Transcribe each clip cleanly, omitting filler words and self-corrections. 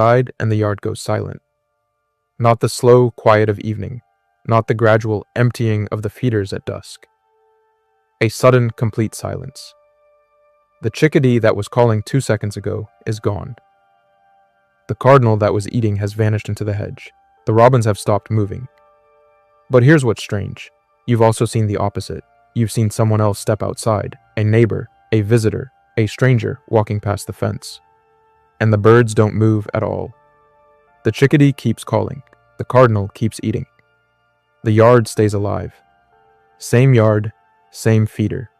Outside and the yard goes silent. Not the slow quiet of evening, not the gradual emptying of the feeders at dusk. A sudden, complete silence. The chickadee that was calling 2 seconds ago is gone. The cardinal that was eating has vanished into the hedge. The robins have stopped moving. But here's what's strange. You've also seen the opposite. You've seen someone else step outside, a neighbor, a visitor, a stranger walking past the fence. And the birds don't move at all. The chickadee keeps calling. The cardinal keeps eating. The yard stays alive. Same yard, same feeder.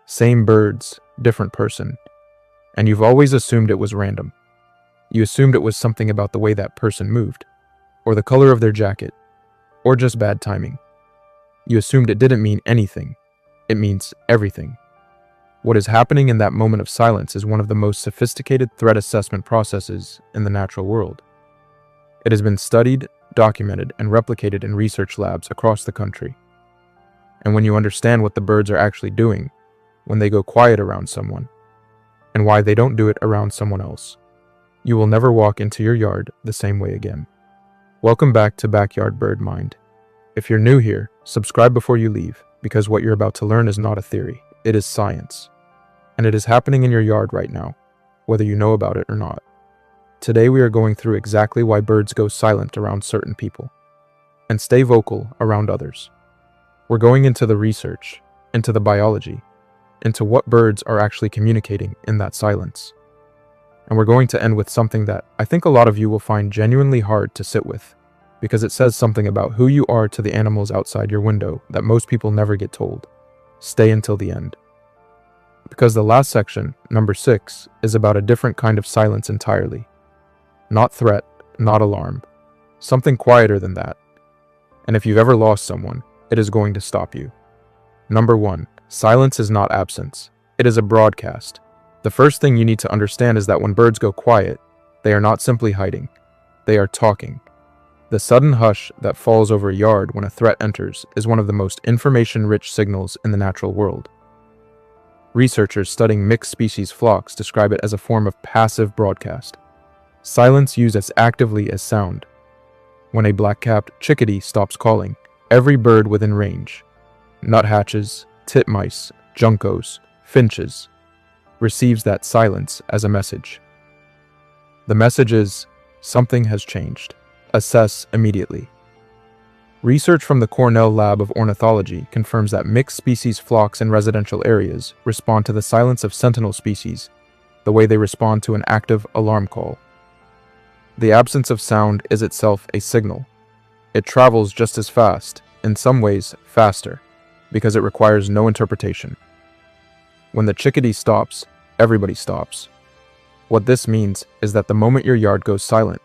Same birds, different person. And you've always assumed it was random. You assumed it was something about the way that person moved, or the color of their jacket, or just bad timing. You assumed it didn't mean anything. It means everything. What is happening in that moment of silence is one of the most sophisticated threat assessment processes in the natural world. It has been studied, documented, and replicated in research labs across the country. And when you understand what the birds are actually doing when they go quiet around someone, and why they don't do it around someone else, you will never walk into your yard the same way again. Welcome back to Backyard Bird Mind. If you're new here, subscribe before you leave, because what you're about to learn is not a theory, it is science. And it is happening in your yard right now, whether you know about it or not. Today we are going through exactly why birds go silent around certain people, and stay vocal around others. We're going into the research, into the biology, into what birds are actually communicating in that silence. And we're going to end with something that I think a lot of you will find genuinely hard to sit with, because it says something about who you are to the animals outside your window that most people never get told. Stay until the end. Because the last section, number 6, is about a different kind of silence entirely. Not threat, not alarm. Something quieter than that. And if you've ever lost someone, it is going to stop you. Number 1, silence is not absence. It is a broadcast. The first thing you need to understand is that when birds go quiet, they are not simply hiding. They are talking. The sudden hush that falls over a yard when a threat enters is one of the most information-rich signals in the natural world. Researchers studying mixed species flocks describe it as a form of passive broadcast. Silence used as actively as sound. When a black-capped chickadee stops calling, every bird within range, nuthatches, titmice, juncos, finches, receives that silence as a message. The message is, something has changed. Assess immediately. Research from the Cornell Lab of Ornithology confirms that mixed species flocks in residential areas respond to the silence of sentinel species the way they respond to an active alarm call. The absence of sound is itself a signal. It travels just as fast, in some ways faster, because it requires no interpretation. When the chickadee stops, everybody stops. What this means is that the moment your yard goes silent,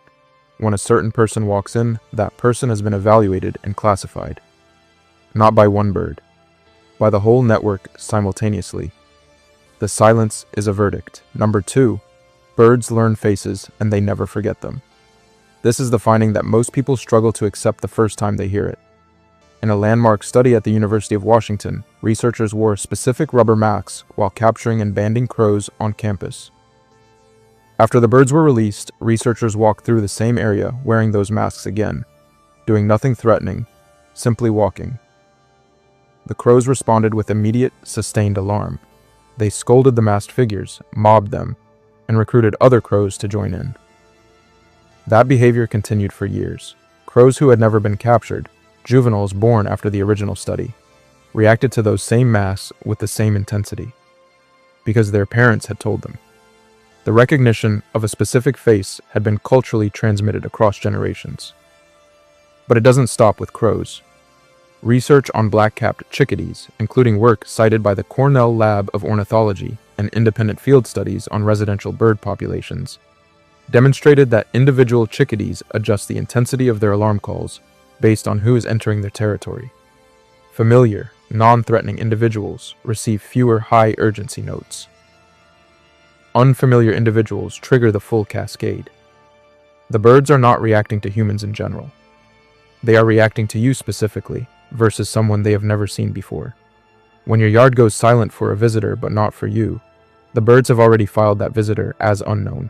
when a certain person walks in, that person has been evaluated and classified. Not by one bird, by the whole network simultaneously. The silence is a verdict. Number 2, birds learn faces and they never forget them. This is the finding that most people struggle to accept the first time they hear it. In a landmark study at the University of Washington, researchers wore specific rubber masks while capturing and banding crows on campus. After the birds were released, researchers walked through the same area wearing those masks again, doing nothing threatening, simply walking. The crows responded with immediate, sustained alarm. They scolded the masked figures, mobbed them, and recruited other crows to join in. That behavior continued for years. Crows who had never been captured, juveniles born after the original study, reacted to those same masks with the same intensity, because their parents had told them. The recognition of a specific face had been culturally transmitted across generations. But it doesn't stop with crows. Research on black-capped chickadees, including work cited by the Cornell Lab of Ornithology and independent field studies on residential bird populations, demonstrated that individual chickadees adjust the intensity of their alarm calls based on who is entering their territory. Familiar, non-threatening individuals receive fewer high-urgency notes. Unfamiliar individuals trigger the full cascade. The birds are not reacting to humans in general. They are reacting to you specifically, versus someone they have never seen before. When your yard goes silent for a visitor but not for you, the birds have already filed that visitor as unknown.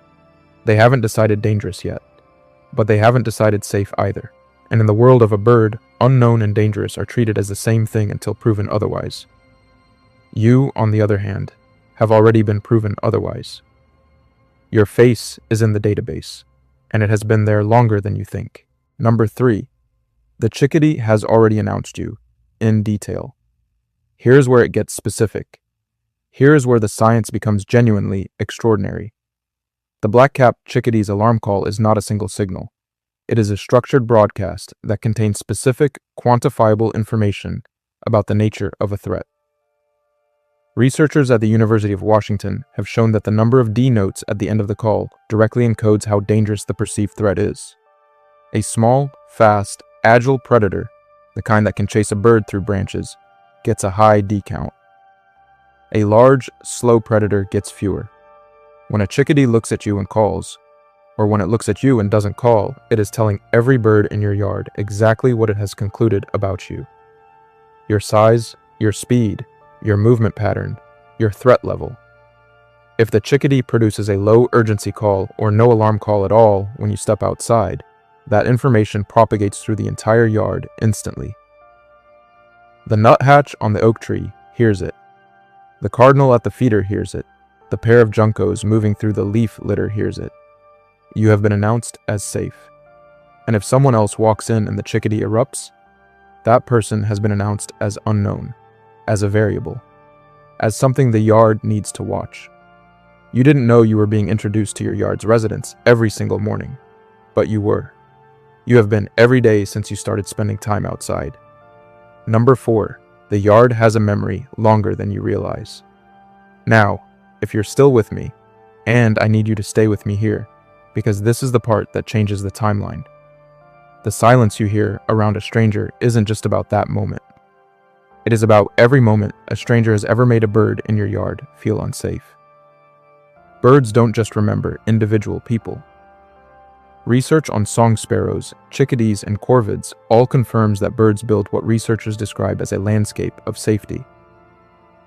They haven't decided dangerous yet, but they haven't decided safe either. And in the world of a bird, unknown and dangerous are treated as the same thing until proven otherwise. You, on the other hand, have already been proven otherwise. Your face is in the database, and it has been there longer than you think. Number 3. The chickadee has already announced you, in detail. Here's where it gets specific. Here is where the science becomes genuinely extraordinary. The black-capped chickadee's alarm call is not a single signal. It is a structured broadcast that contains specific, quantifiable information about the nature of a threat. Researchers at the University of Washington have shown that the number of D notes at the end of the call directly encodes how dangerous the perceived threat is. A small, fast, agile predator, the kind that can chase a bird through branches, gets a high D count. A large, slow predator gets fewer. When a chickadee looks at you and calls, or when it looks at you and doesn't call, it is telling every bird in your yard exactly what it has concluded about you. Your size, your speed, your movement pattern, your threat level. If the chickadee produces a low urgency call or no alarm call at all when you step outside, that information propagates through the entire yard instantly. The nuthatch on the oak tree hears it. The cardinal at the feeder hears it. The pair of juncos moving through the leaf litter hears it. You have been announced as safe. And if someone else walks in and the chickadee erupts, that person has been announced as unknown, as a variable, as something the yard needs to watch. You didn't know you were being introduced to your yard's residents every single morning, but you were. You have been every day since you started spending time outside. Number 4, the yard has a memory longer than you realize. Now, if you're still with me, and I need you to stay with me here, because this is the part that changes the timeline. The silence you hear around a stranger isn't just about that moment. It is about every moment a stranger has ever made a bird in your yard feel unsafe. Birds don't just remember individual people. Research on song sparrows, chickadees, and corvids all confirms that birds build what researchers describe as a landscape of safety.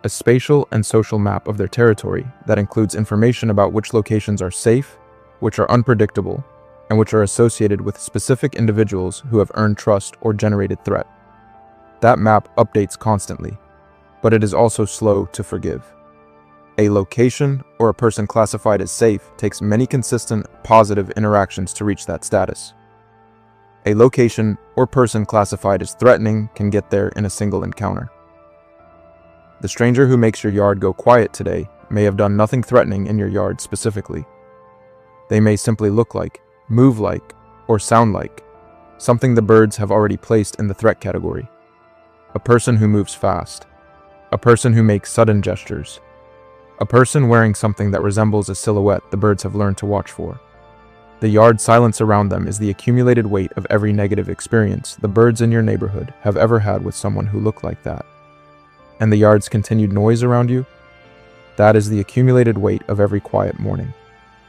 A spatial and social map of their territory that includes information about which locations are safe, which are unpredictable, and which are associated with specific individuals who have earned trust or generated threat. That map updates constantly, but it is also slow to forgive. A location or a person classified as safe takes many consistent, positive interactions to reach that status. A location or person classified as threatening can get there in a single encounter. The stranger who makes your yard go quiet today may have done nothing threatening in your yard specifically. They may simply look like, move like, or sound like something the birds have already placed in the threat category. A person who moves fast. A person who makes sudden gestures. A person wearing something that resembles a silhouette the birds have learned to watch for. The yard silence around them is the accumulated weight of every negative experience the birds in your neighborhood have ever had with someone who looked like that. And the yard's continued noise around you? That is the accumulated weight of every quiet morning,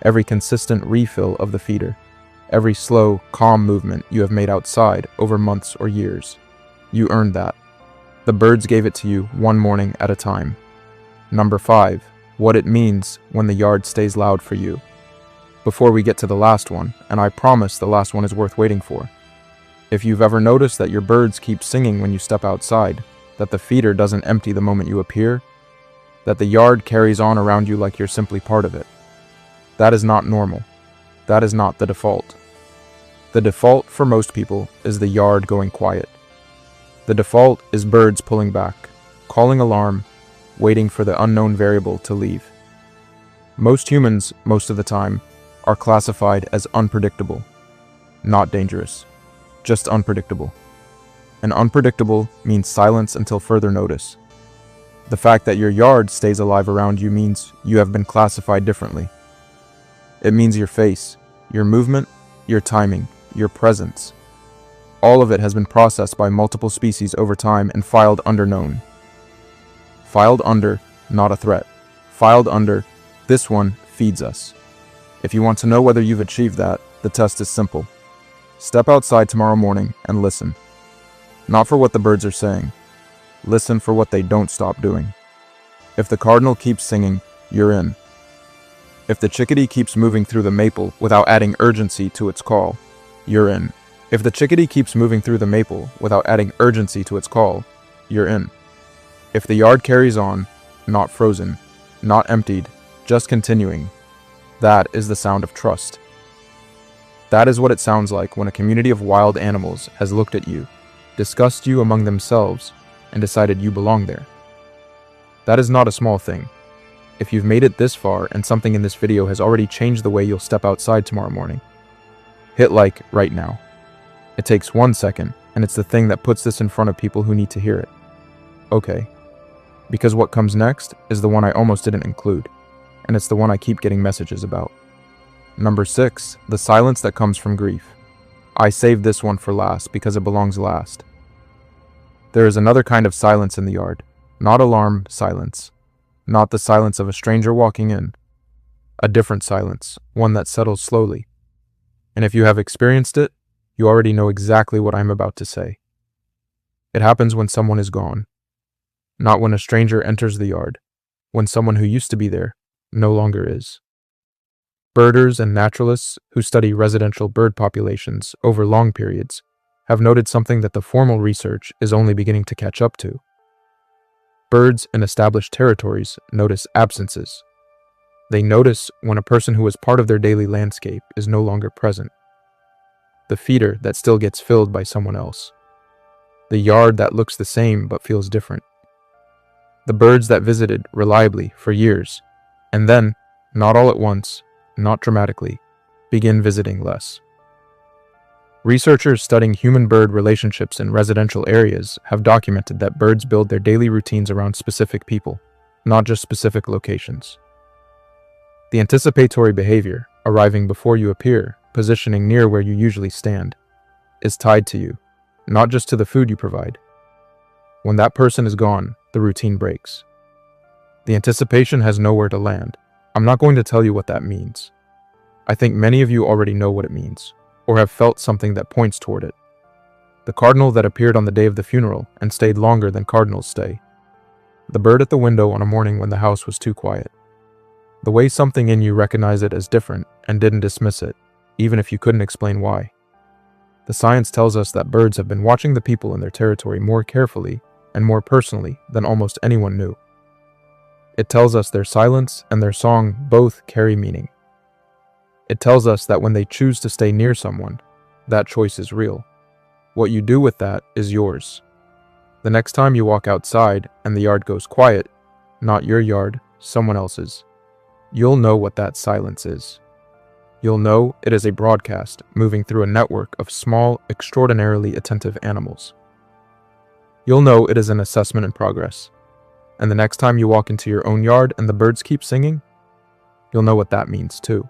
every consistent refill of the feeder, every slow, calm movement you have made outside over months or years. You earned that. The birds gave it to you one morning at a time. Number 5, what it means when the yard stays loud for you. Before we get to the last one, and I promise the last one is worth waiting for. If you've ever noticed that your birds keep singing when you step outside, that the feeder doesn't empty the moment you appear, that the yard carries on around you like you're simply part of it, that is not normal. That is not the default. The default for most people is the yard going quiet. The default is birds pulling back, calling alarm, waiting for the unknown variable to leave. Most humans, most of the time, are classified as unpredictable, not dangerous, just unpredictable. And unpredictable means silence until further notice. The fact that your yard stays alive around you means you have been classified differently. It means your face, your movement, your timing, your presence. All of it has been processed by multiple species over time and filed under known. Filed under, not a threat. Filed under, this one feeds us. If you want to know whether you've achieved that, the test is simple. Step outside tomorrow morning and listen. Not for what the birds are saying. Listen for what they don't stop doing. If the cardinal keeps singing, you're in. If the chickadee keeps moving through the maple without adding urgency to its call, you're in. If the chickadee keeps moving through the maple without adding urgency to its call, you're in. If the yard carries on, not frozen, not emptied, just continuing, that is the sound of trust. That is what it sounds like when a community of wild animals has looked at you, discussed you among themselves, and decided you belong there. That is not a small thing. If you've made it this far and something in this video has already changed the way you'll step outside tomorrow morning, hit like right now. It takes 1 second, and it's the thing that puts this in front of people who need to hear it. Okay. Because what comes next is the one I almost didn't include, and it's the one I keep getting messages about. Number 6, the silence that comes from grief. I saved this one for last because it belongs last. There is another kind of silence in the yard, not alarm silence, not the silence of a stranger walking in. A different silence, one that settles slowly. And if you have experienced it, you already know exactly what I'm about to say. It happens when someone is gone. Not when a stranger enters the yard, when someone who used to be there no longer is. Birders and naturalists who study residential bird populations over long periods have noted something that the formal research is only beginning to catch up to. Birds in established territories notice absences. They notice when a person who was part of their daily landscape is no longer present. The feeder that still gets filled by someone else. The yard that looks the same but feels different. The birds that visited reliably for years, and then, not all at once, not dramatically, begin visiting less. Researchers studying human-bird relationships in residential areas have documented that birds build their daily routines around specific people, not just specific locations. The anticipatory behavior, arriving before you appear, positioning near where you usually stand, is tied to you, not just to the food you provide. When that person is gone, the routine breaks. The anticipation has nowhere to land. I'm not going to tell you what that means. I think many of you already know what it means, or have felt something that points toward it. The cardinal that appeared on the day of the funeral and stayed longer than cardinals stay. The bird at the window on a morning when the house was too quiet. The way something in you recognized it as different and didn't dismiss it, even if you couldn't explain why. The science tells us that birds have been watching the people in their territory more carefully and more personally than almost anyone knew. It tells us their silence and their song both carry meaning. It tells us that when they choose to stay near someone, that choice is real. What you do with that is yours. The next time you walk outside and the yard goes quiet, not your yard, someone else's, you'll know what that silence is. You'll know it is a broadcast moving through a network of small, extraordinarily attentive animals. You'll know it is an assessment in progress. And the next time you walk into your own yard and the birds keep singing, you'll know what that means too.